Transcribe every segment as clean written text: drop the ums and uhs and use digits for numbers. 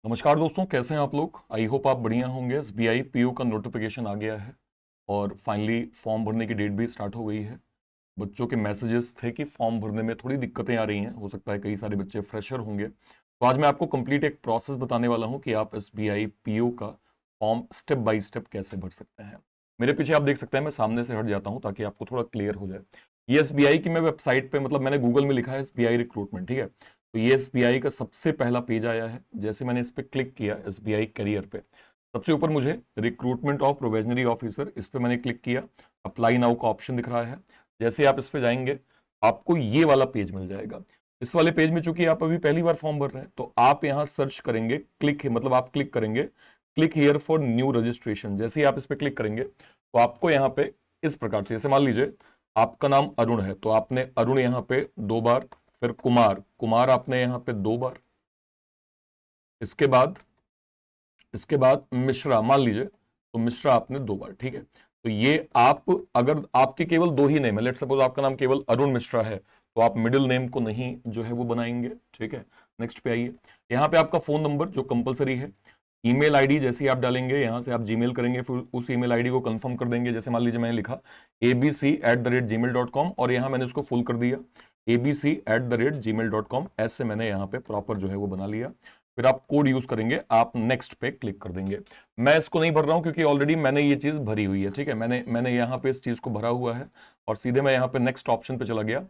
नमस्कार दोस्तों, कैसे हैं आप लोग। आई होप आप बढ़िया होंगे। एसबीआई पीओ का नोटिफिकेशन आ गया है और फाइनली फॉर्म भरने की डेट भी स्टार्ट हो गई है। बच्चों के मैसेजेस थे कि फॉर्म भरने में थोड़ी दिक्कतें आ रही हैं, हो सकता है कई सारे बच्चे फ्रेशर होंगे। तो आज मैं आपको कंप्लीट एक प्रोसेस बताने वाला हूं कि आप एसबीआई पीओ का फॉर्म स्टेप बाय स्टेप कैसे भर सकते हैं। मेरे पीछे आप देख सकते हैं, मैं सामने से हट जाता हूं ताकि आपको थोड़ा क्लियर हो जाए। ये एसबीआई की मैं वेबसाइट पे, मतलब मैंने गूगल में लिखा है एसबीआई रिक्रूटमेंट, ठीक है। तो ये एसबीआई का सबसे पहला पेज आया है। जैसे मैंने इस पर क्लिक किया एसबीआई करियर पे, सबसे ऊपर मुझे रिक्रूटमेंट ऑफ प्रोवेजनरी ऑफिसर, इस पर मैंने क्लिक किया। अप्लाई नाउ का ऑप्शन दिख रहा है। जैसे आप इस पे जाएंगे आपको ये वाला पेज मिल जाएगा। इस वाले पेज में चूंकि आप अभी पहली बार फॉर्म भर रहे हैं तो आप यहां सर्च करेंगे, क्लिक मतलब आप क्लिक करेंगे click here for new registration. जैसे ही आप इस पे क्लिक करेंगे तो आपको यहाँ पे इस प्रकार से, जैसे मान लीजिए आपका नाम अरुण है तो आपने अरुण यहाँ पे 2 बार, फिर कुमार कुमार आपने यहाँ पे 2 बार, इसके बाद मिश्रा मान लीजिए तो मिश्रा आपने 2 बार, ठीक है। तो ये आप, अगर आपके केवल 2 ही नेम है, लेट सपोज आपका नाम केवल अरुण मिश्रा है तो आप मिडिल नेम को नहीं जो है वो बनाएंगे, ठीक है। नेक्स्ट पे आइए। यहाँ पे आपका फोन नंबर जो कंपलसरी है, ईमेल आईडी जैसे ही आप डालेंगे यहाँ से आप जीमेल करेंगे, फिर उस ईमेल आईडी को कंफर्म कर देंगे। जैसे मान लीजिए मैंने लिखा abc@gmail.com और यहाँ मैंने उसको फुल कर दिया abc@gmail.com, ऐसे मैंने यहाँ पे प्रॉपर जो है वो बना लिया। फिर आप कोड यूज करेंगे, आप नेक्स्ट पे क्लिक कर देंगे। मैं इसको नहीं भर रहा हूं क्योंकि ऑलरेडी मैंने ये चीज भरी हुई है, ठीक है। मैंने यहाँ पे इस चीज को भरा हुआ है और सीधे मैं यहाँ पे नेक्स्ट ऑप्शन पे चला गया।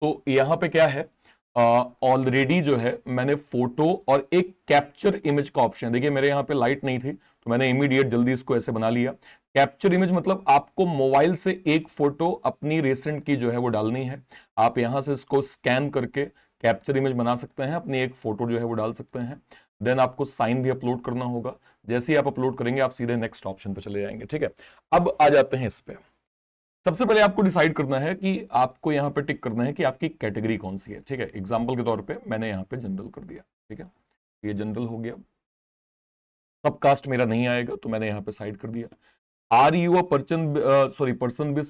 तो यहाँ पे क्या है, ऑलरेडी जो है मैंने फोटो और एक कैप्चर इमेज का ऑप्शन, देखिए मेरे यहाँ पे लाइट नहीं थी तो मैंने इमीडिएट जल्दी इसको ऐसे बना लिया। कैप्चर इमेज मतलब आपको मोबाइल से एक फोटो अपनी रिसेंट की जो है वो डालनी है। आप यहां से इसको स्कैन करके कैप्चर इमेज बना सकते हैं, अपनी एक फोटो जो है वो डाल सकते हैं। देन आपको साइन भी अपलोड करना होगा। जैसे ही आप अपलोड करेंगे आप सीधे नेक्स्ट ऑप्शन पे चले जाएंगे, ठीक है। अब आ जाते हैं इस पे। सबसे पहले आपको डिसाइड करना है कि आपको यहां पे टिक करना है कि आपकी कैटेगरी कौन सी है, ठीक है। एग्जाम्पल के तौर पे मैंने यहाँ पे जनरल कर दिया, ठीक है। ये जनरल हो गया। सब कास्ट मेरा नहीं आएगा तो मैंने यहाँ पे साइड कर दिया। Are you a person, sorry person with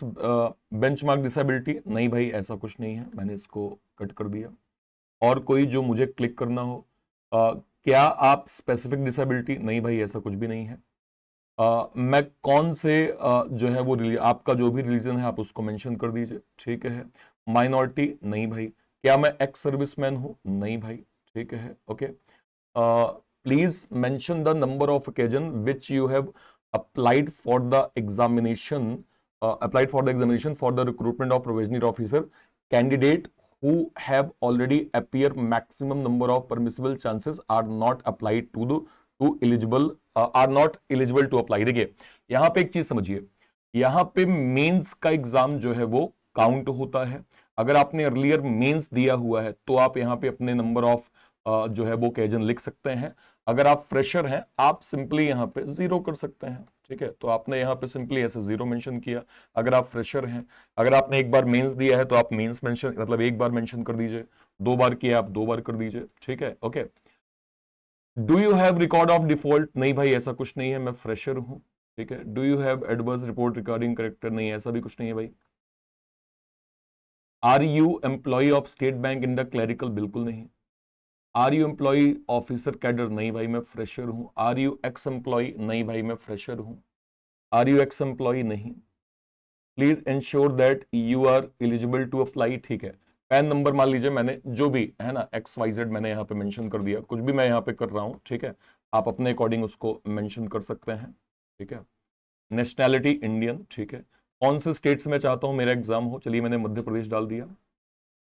benchmark disability, नहीं भाई ऐसा कुछ नहीं है, मैंने इसको कट कर दिया। और कोई जो मुझे क्लिक करना हो, क्या आप स्पेसिफिक डिसेबिलिटी, नहीं भाई ऐसा कुछ भी नहीं है। मैं कौन से जो है वो आपका जो भी रिलीजन है आप उसको मेंशन कर दीजिए, ठीक है। माइनॉरिटी, नहीं भाई। क्या मैं एक्स सर्विसमैन हूं, नहीं भाई, ठीक है, okay. Please mention the number of occasion which you have applied for the examination for the recruitment of probationary officer candidate who have already appear maximum number of permissible chances are not applied to eligible are not eligible to apply। देखिए यहां पे एक चीज समझिए, यहां पे mains का exam जो है वो काउंट होता है। अगर आपने अर्लियर मेंस दिया हुआ है तो आप यहां पे अपने नंबर ऑफ जो है वो ओकेजन लिख सकते हैं। अगर आप फ्रेशर हैं आप सिंपली यहां पे 0 कर सकते हैं, ठीक है। तो आपने यहां पे सिंपली ऐसे 0 मेंशन किया अगर आप फ्रेशर हैं। अगर आपने एक बार मेंस दिया है तो आप मेंस मेंशन, मतलब एक बार मेंशन कर दीजिए। 2 बार किया आप 2 बार कर दीजिए, ठीक है, okay. Do you have record of default, नहीं भाई ऐसा कुछ नहीं है, मैं फ्रेशर हूं, ठीक है। Do you have adverse report regarding character, नहीं ऐसा भी कुछ नहीं है भाई। Are you employ of State Bank in the clerical, बिल्कुल नहीं। Are you employ officer cadre, नहीं भाई मैं फ्रेशर हूं। आर यू एक्स एम्प्लॉय, नहीं भाई मैं फ्रेशर हूं। आर यू एक्स एम्प्लॉय, नहीं। Please ensure that you are eligible to apply, ठीक है। पैन नंबर मान लीजिए मैंने जो भी है ना XYZ मैंने यहाँ पे मेंशन कर दिया, कुछ भी मैं यहाँ पे कर रहा हूँ, ठीक है। आप अपने अकॉर्डिंग उसको मेंशन कर सकते हैं, ठीक है। नेशनैलिटी इंडियन, ठीक है। कौन से स्टेट से मैं चाहता हूँ मेरा एग्जाम हो, चलिए मैंने मध्य प्रदेश डाल दिया।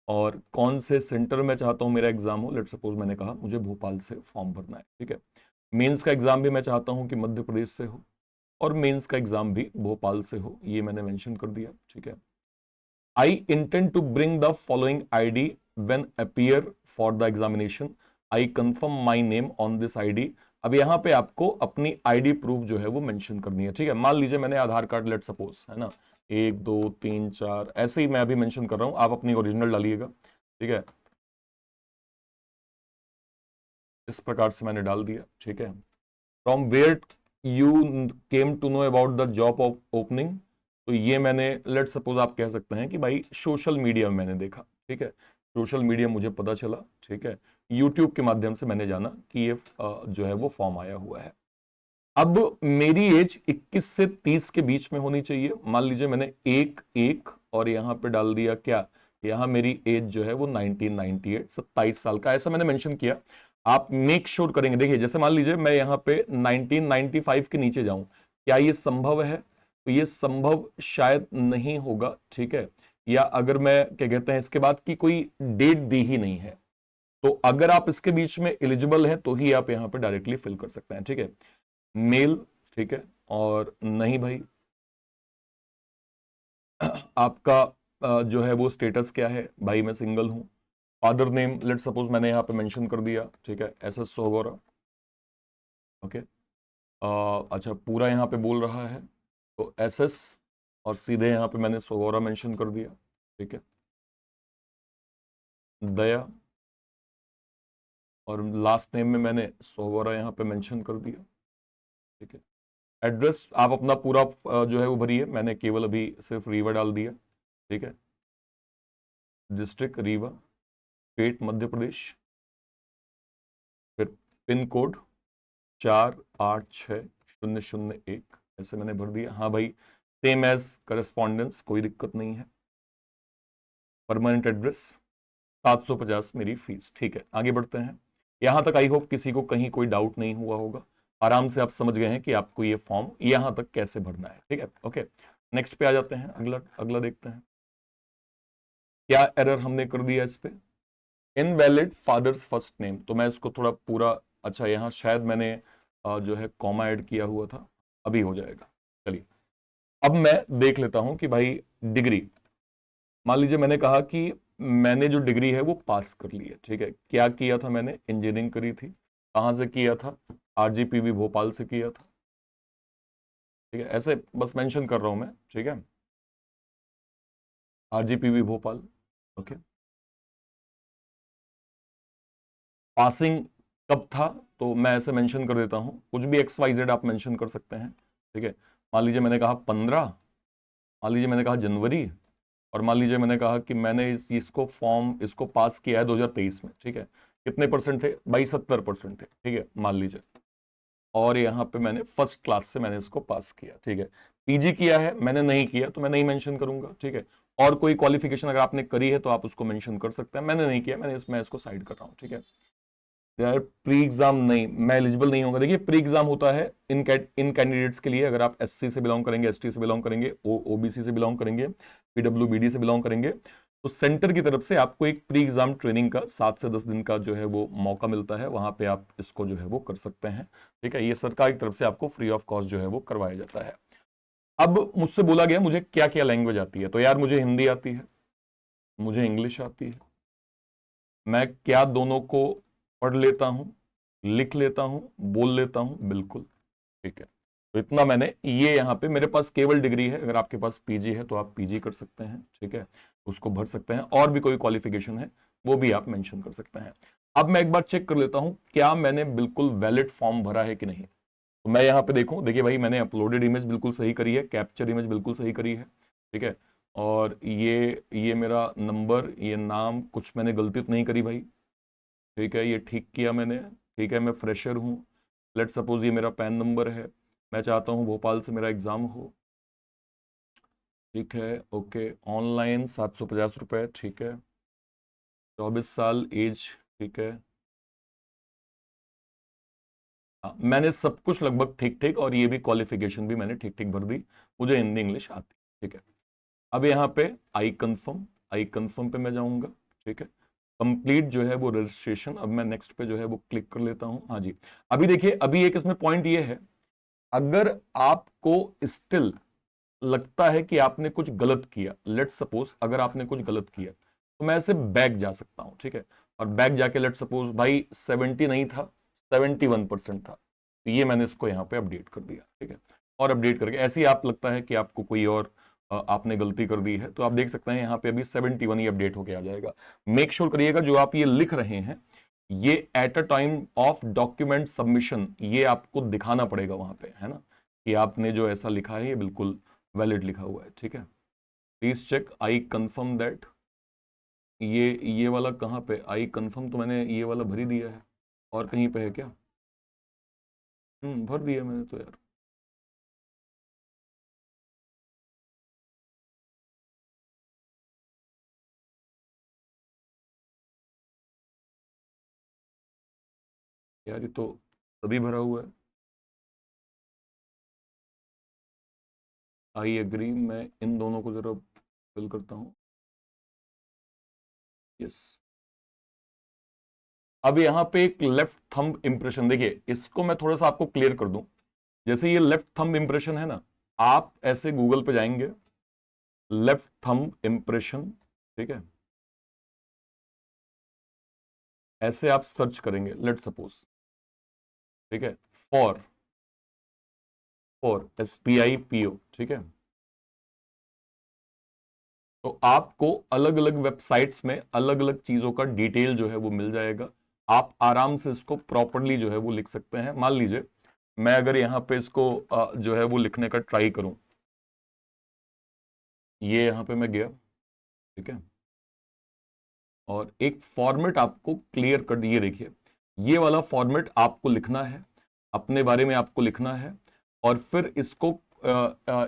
और कौन से सेंटर में चाहता हूँ मेरा एग्जाम हो, लेट सपोज मैंने कहा मुझे भोपाल से फॉर्म भरना है, ठीक है। मेंस का एग्जाम भी मैं चाहता हूँ कि मध्य प्रदेश से हो और मेंस का एग्जाम भी भोपाल से हो, ये मैंने मेंशन कर दिया, ठीक है। I intend to bring the following ID when appear for the examination. I confirm my name on this ID. अब यहां पे आपको अपनी आईडी प्रूफ जो है वो मेंशन करनी है, ठीक है। मान लीजिए मैंने आधार कार्ड, लेट सपोज है ना 1 2 3 4 ऐसे ही मैं अभी मेंशन कर रहा हूं, आप अपनी ओरिजिनल डालिएगा, ठीक है। इस प्रकार से मैंने डाल दिया, ठीक है। From where you came to know about the job of opening, तो ये मैंने लेट सपोज आप कह सकते हैं कि भाई सोशल मीडिया में मैंने देखा, ठीक है। सोशल मीडिया मुझे पता चला, ठीक है, यूट्यूब के माध्यम से मैंने जाना कि ये जो है वो फॉर्म आया हुआ है। अब मेरी एज 21 से 30 के बीच में होनी चाहिए। मान लीजिए मैंने एक एक और यहां पे डाल दिया क्या, यहां मेरी एज जो है वो 1998, 27 साल का, ऐसा मैंने मेंशन किया। आप मेक श्योर करेंगे, देखिए जैसे मान लीजिए मैं यहां पे 1995 के नीचे जाऊं, क्या ये संभव है? तो ये संभव शायद नहीं होगा, ठीक है। या अगर मैं क्या कहते हैं इसके बाद की कोई डेट दी ही नहीं है, तो अगर आप इसके बीच में एलिजिबल हैं तो ही आप यहां पे डायरेक्टली फिल कर सकते हैं, ठीक है। मेल, ठीक है, और नहीं भाई आपका जो है वो स्टेटस क्या है, भाई मैं सिंगल हूं। फादर नेम लेट सपोज मैंने यहाँ पे मेंशन कर दिया, ठीक है, एस एस सोगोरा, ओके। अच्छा पूरा यहाँ पे बोल रहा है तो एस एस, और सीधे यहाँ पे मैंने सोगोरा मेंशन कर दिया, ठीक है। दया, और लास्ट नेम में मैंने सोगोरा यहाँ पे मेंशन कर दिया, ठीक है। एड्रेस आप अपना पूरा जो है वो भरिए, मैंने केवल अभी सिर्फ रीवा डाल दिया, ठीक है। डिस्ट्रिक्ट रीवा, स्टेट मध्य प्रदेश, फिर पिन कोड 486001, ऐसे मैंने भर दिया। हाँ भाई सेम एज करस्पॉन्डेंस, कोई दिक्कत नहीं है। परमानेंट एड्रेस, 750 मेरी फीस, ठीक है। आगे बढ़ते हैं। यहां तक आई होप किसी को कहीं कोई डाउट नहीं हुआ होगा, आराम से आप समझ गए हैं कि आपको ये फॉर्म यहां तक कैसे भरना है, ठीक है, ओके। नेक्स्ट पे आ जाते हैं, अगला अगला देखते हैं क्या एरर हमने कर दिया इस पे। इनवैलिड फादर्स फर्स्ट नेम, तो मैं इसको थोड़ा पूरा, अच्छा यहाँ शायद मैंने जो है कॉमा ऐड किया हुआ था, अभी हो जाएगा। चलिए अब मैं देख लेता हूं कि भाई डिग्री, मान लीजिए मैंने कहा कि मैंने जो डिग्री है वो पास कर ली है, ठीक है। क्या किया था मैंने, इंजीनियरिंग करी थी, कहां से किया था, आरजीपीवी भोपाल से किया था, ठीक है। ऐसे बस मेंशन कर रहा हूं मैं, ठीक है, आरजीपीवी भोपाल, ओके। पासिंग कब था, तो मैं ऐसे मेंशन कर देता हूं, कुछ भी एक्स वाई जेड आप मेंशन कर सकते हैं, ठीक है। मान लीजिए मैंने कहा 15, मान लीजिए मैंने कहा जनवरी, और मान लीजिए मैंने कहा कि मैंने इस चीज को फॉर्म इसको पास किया है 2023 में, ठीक है। कितने परसेंट थे भाई, 70% थे, ठीक है, मान लीजिए। और यहाँ पे मैंने फर्स्ट क्लास से मैंने इसको पास किया, ठीक है। पीजी किया है मैंने नहीं किया तो मैं नहीं मेंशन करूंगा, ठीक है। और कोई क्वालिफिकेशन अगर आपने करी है तो आप उसको मेंशन कर सकते हैं, मैंने नहीं किया, मैं इसको साइड कर रहा हूँ, ठीक है। यार प्री एग्जाम नहीं, मैं एलिजिबल नहीं होगा। देखिए प्री एग्जाम होता है इन कैंडिडेट्स के लिए, अगर आप एससी से बिलोंग करेंगे, एसटी से बिलोंग करेंगे, ओबीसी से बिलोंग करेंगे, पीडब्ल्यूबीडी से बिलोंग करेंगे, तो सेंटर की तरफ से आपको एक प्री एग्जाम ट्रेनिंग का 7 से 10 दिन का जो है वो मौका मिलता है, वहां पे आप इसको जो है वो कर सकते हैं, ठीक है। ये सरकार की तरफ से आपको फ्री ऑफ कॉस्ट जो है वो करवाया जाता है। अब मुझसे बोला गया मुझे क्या क्या लैंग्वेज आती है, तो यार मुझे हिंदी आती है, मुझे इंग्लिश आती है, मैं क्या दोनों को पढ़ लेता हूं, लिख लेता हूं, बोल लेता हूं, बिल्कुल, ठीक है। तो इतना मैंने, ये यहां पे मेरे पास केवल डिग्री है, अगर आपके पास पीजी है तो आप पीजी कर सकते हैं, ठीक है, उसको भर सकते हैं। और भी कोई क्वालिफिकेशन है वो भी आप मेंशन कर सकते हैं। अब मैं एक बार चेक कर लेता हूं क्या मैंने बिल्कुल वैलिड फॉर्म भरा है कि नहीं। तो मैं यहाँ पे देखूं, देखिए भाई मैंने अपलोडेड इमेज बिल्कुल सही करी है, कैप्चर इमेज बिल्कुल सही करी है, ठीक है। और ये मेरा नंबर, ये नाम, कुछ मैंने गलती तो नहीं करी भाई, ठीक है, ये ठीक किया मैंने, ठीक है। मैं फ्रेशर हूँ, लेट सपोज ये मेरा पैन नंबर है, मैं चाहता हूँ भोपाल से मेरा एग्जाम हो, ठीक है, ओके। ऑनलाइन 750 रुपये, ठीक है। 24 साल एज, ठीक है। हाँ, मैंने सब कुछ लगभग ठीक ठीक, और ये भी क्वालिफिकेशन भी मैंने ठीक ठीक भर दी, मुझे हिंदी इंग्लिश आती, ठीक है। अब यहाँ पे आई कंफर्म पे मैं जाऊंगा, ठीक है। कंप्लीट जो है वो रजिस्ट्रेशन, अब मैं नेक्स्ट पे जो है वो क्लिक कर लेता हूं, हाँ जी। अभी देखिए अभी एक इसमें पॉइंट ये है, अगर आपको स्टिल लगता है कि आपने कुछ गलत किया, लेट सपोज अगर आपने कुछ गलत किया तो मैं ऐसे बैक जा सकता हूं, ठीक है। और बैक जाके लेट सपोज भाई 70 नहीं था, 71% था, तो ये मैंने इसको यहां पे अपडेट कर दिया, ठीक है। और अपडेट करके ऐसे ही आप लगता है कि आपको कोई और आपने गलती कर दी है तो आप देख सकते हैं यहाँ पे अभी 71 ही अपडेट होके आ जाएगा। मेक श्योर करिएगा जो आप ये लिख रहे हैं ये at a time of document submission ये आपको दिखाना पड़ेगा वहां पे, है ना, कि आपने जो ऐसा लिखा है ये बिल्कुल वैलिड लिखा हुआ है, ठीक है। Please check I confirm that, ये वाला कहाँ पे, आई कंफर्म तो मैंने ये वाला भर ही दिया है, और कहीं पे है क्या? भर दिया मैंने तो यार। यार ये तो सभी भरा हुआ है। आई एग्री, मैं इन दोनों को जरा फिल करता हूँ। यस। अब यहाँ पे एक लेफ्ट थंब इंप्रेशन, देखिए इसको मैं थोड़ा सा आपको क्लियर कर दूं। जैसे ये लेफ्ट थंब इंप्रेशन है ना, आप ऐसे गूगल पे जाएंगे, लेफ्ट थंब इंप्रेशन, ठीक है, ऐसे आप सर्च करेंगे, लेट सपोज, ठीक है, फॉर SPIPO, ठीक है। तो आपको अलग अलग वेबसाइट्स में अलग अलग चीजों का डिटेल जो है वो मिल जाएगा। आप आराम से इसको प्रॉपरली जो है वो लिख सकते हैं। मान लीजिए मैं अगर यहां पे इसको जो है वो लिखने का ट्राई करूं, ये यहां पे मैं गया, ठीक है, और एक फॉर्मेट आपको क्लियर कर दिए, देखिए ये वाला फॉर्मेट आपको लिखना है, अपने बारे में आपको लिखना है, और फिर इसको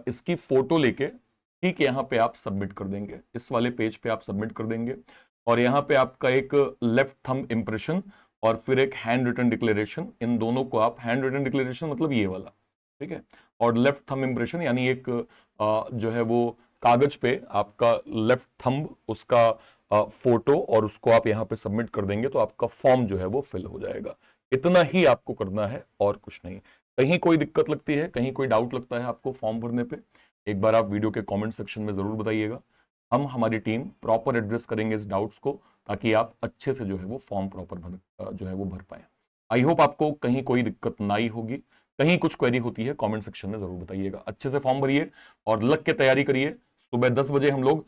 इसकी फोटो लेके ठीक यहां पे आप सबमिट कर देंगे, इस वाले पेज पे आप सबमिट कर देंगे। और यहां पे आपका एक लेफ्ट थंब इंप्रेशन और फिर एक हैंड रिटन डिक्लेरेशन, इन दोनों को आप, हैंड रिटन डिक्लेरेशन मतलब ये वाला, ठीक है, और लेफ्ट थंब इंप्रेशन यानी एक जो है वो कागज पे आपका लेफ्ट थंब, उसका फोटो, और उसको आप यहाँ पे सबमिट कर देंगे तो आपका फॉर्म जो है वो फिल हो जाएगा। इतना ही आपको करना है और कुछ नहीं। कहीं कोई दिक्कत लगती है, कहीं कोई डाउट लगता है आपको फॉर्म भरने पे, एक बार आप वीडियो के कमेंट सेक्शन में जरूर बताइएगा। हम, हमारी टीम प्रॉपर एड्रेस करेंगे इस डाउट्स को, ताकि आप अच्छे से जो है वो फॉर्म प्रॉपर जो है वो भर पाए। आई होप आपको कहीं कोई दिक्कत ना आई होगी। कहीं कुछ क्वेरी होती है कमेंट सेक्शन में जरूर बताइएगा। अच्छे से फॉर्म भरिए और लग के तैयारी करिए। सुबह 10 बजे हम लोग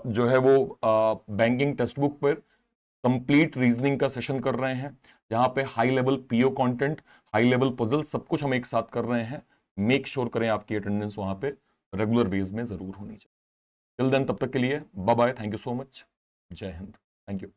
जो है वो बैंकिंग टेक्स्ट बुक पर कंप्लीट रीजनिंग का सेशन कर रहे हैं, जहां पे high level PO content, high level puzzle, सब कुछ हम एक साथ कर रहे हैं। मेक श्योर करें आपकी अटेंडेंस वहां पे रेगुलर बेस में जरूर होनी चाहिए। टिल देन, तब तक के लिए bye bye, thank you so much, जय हिंद, थैंक यू।